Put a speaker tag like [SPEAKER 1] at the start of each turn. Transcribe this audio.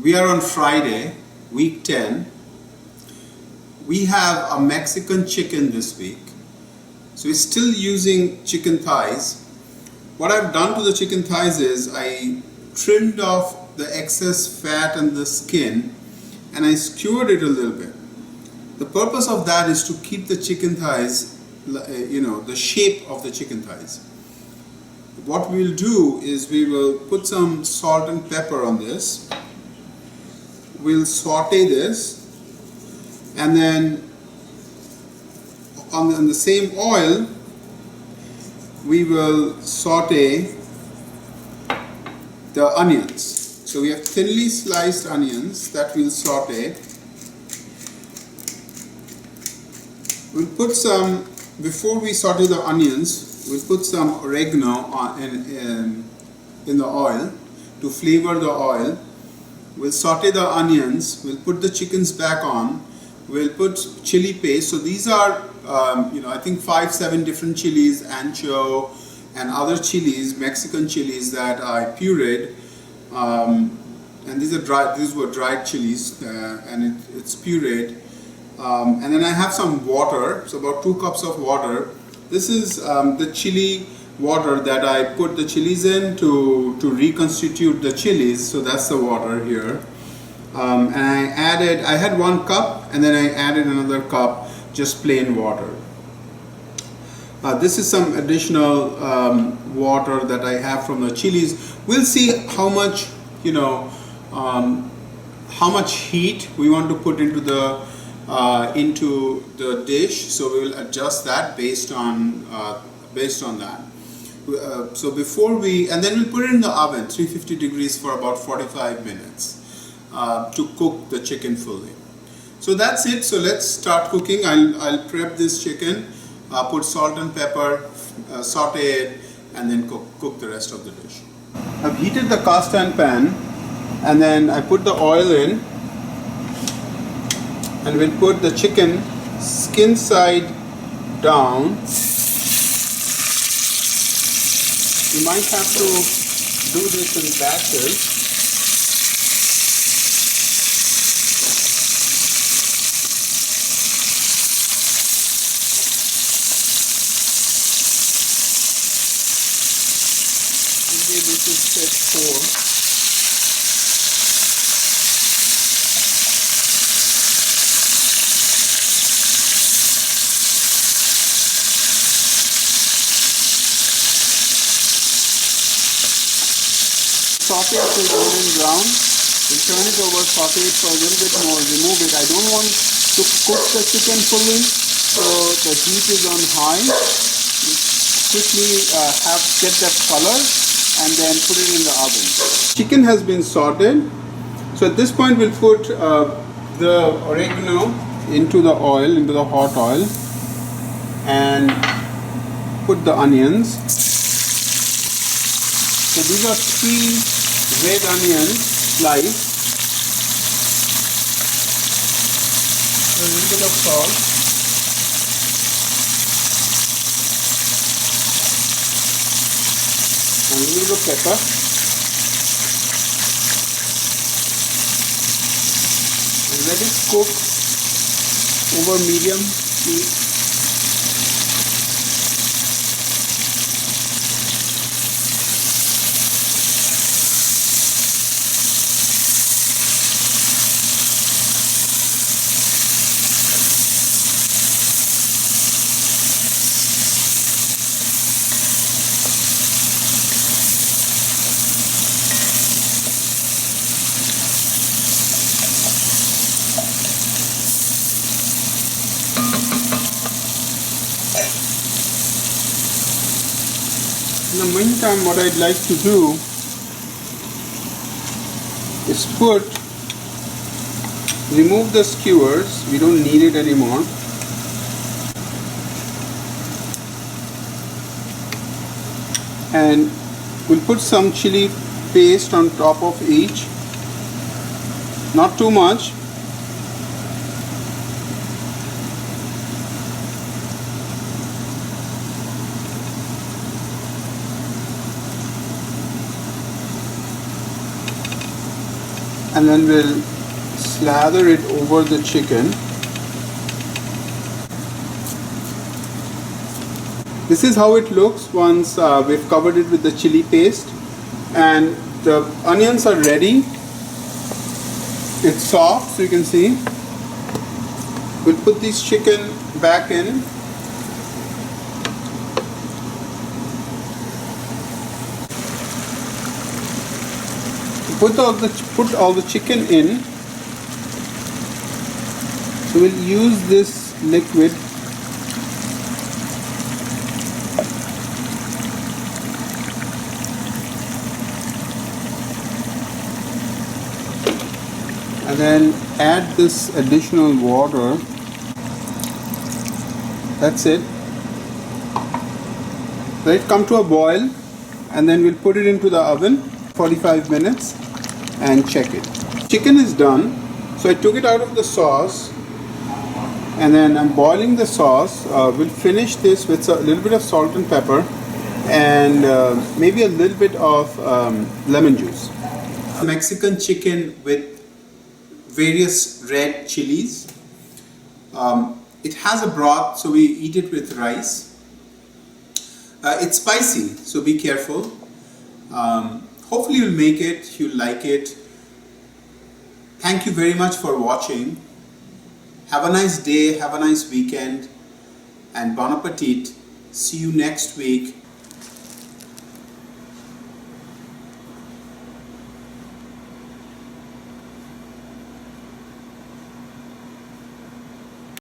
[SPEAKER 1] We are on Friday, week 10. We have a Mexican chicken this week. So we're still using chicken thighs. What I've done to the chicken thighs is I trimmed off the excess fat and the skin and I skewered it a little bit. The purpose of that is to keep the chicken thighs, the shape of the chicken thighs. What we'll do is we will put some salt and pepper on this. We'll saute this, and then on the same oil we will saute the onions. So we have thinly sliced onions that we'll saute. We'll put some, before we saute the onions, we'll put some oregano in the oil to flavor the oil. We'll saute the onions, we'll put the chickens back on, we'll put chili paste. So these are, I think 5-7 different chilies, ancho and other chilies, Mexican chilies that I pureed. And these were dried chilies and it's pureed. And then I have some water, so about 2 cups of water. This is the chili water that I put the chilies in to reconstitute the chilies. So that's the water here. And I had 1 cup and then I added another cup just plain water. This is some additional water that I have from the chilies. We'll see how much, how much heat we want to put into the dish. So we will adjust that based on that. So and then we'll put it in the oven, 350 degrees for about 45 minutes to cook the chicken fully. So that's it. So let's start cooking. I'll prep this chicken, put salt and pepper, saute it, and then cook the rest of the dish. I've heated the cast iron pan, and then I put the oil in, and we'll put the chicken skin side down. You might have to do this in batches. Maybe this is step 4. Saute it till golden brown. We'll turn it over, saute it for a little bit more, remove it. I don't want to cook the chicken fully, so the heat is on high. Quickly get that color and then put it in the oven. Chicken has been sauteed. So at this point we'll put the oregano into the oil, into the hot oil, and put the onions. So these are 3 red onions sliced, a little bit of salt, and a little bit of pepper, and let it cook over medium heat. In the meantime, what I'd like to do is remove the skewers. We don't need it anymore. And we'll put some chili paste on top of each. Not too much. and then we'll slather it over the chicken. This is how it looks once we've covered it with the chili paste, and the onions are ready. It's soft, so you can see. We'll put this chicken back in. Put all the chicken in. So we'll use this liquid and then add this additional water. That's it. Let it come to a boil, and then we'll put it into the oven 45 minutes and check it. Chicken is done, so I took it out of the sauce, and then I'm boiling the sauce. We'll finish this with a little bit of salt and pepper, and maybe a little bit of lemon juice. Mexican chicken with various red chilies. It has a broth, so we eat it with rice. It's spicy, so be careful. Hopefully you'll make it, you'll like it. Thank you very much for watching. Have a nice day, have a nice weekend, and bon appetit. See you next week